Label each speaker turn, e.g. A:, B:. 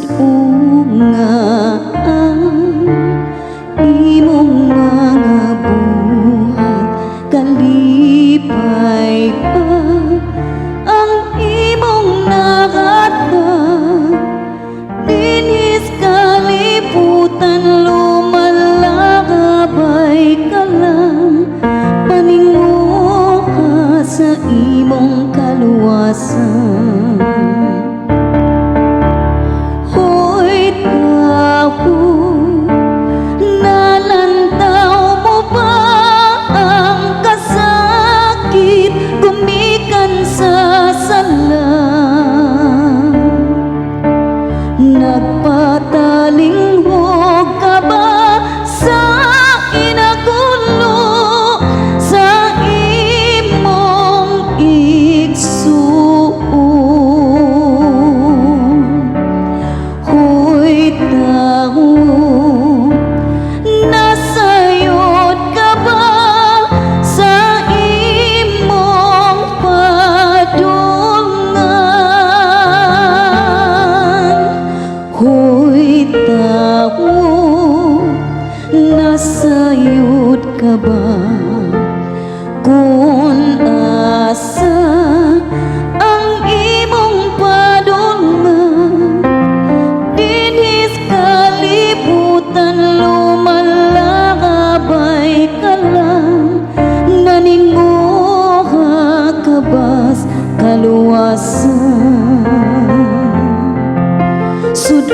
A: suungaan imong mga buhat kalipay pa ang imong naratag dinis kalibutan lumalakabay ka lang paningo ka sa imong kaluwasan. Hoy tao, nalantaw mo ba ang kasakit gumikan sa sala? Nagpatalingwog ka ba sa inagulo sa imong igsuon? Hoy tao, nasayod ka ba sa imong padungan? Hoy tao, nasayod ka ba kung asa ang imong padungan? Dinis kalibutan lumalakabay ka lang naninguha ka bas kaluwasan. Sud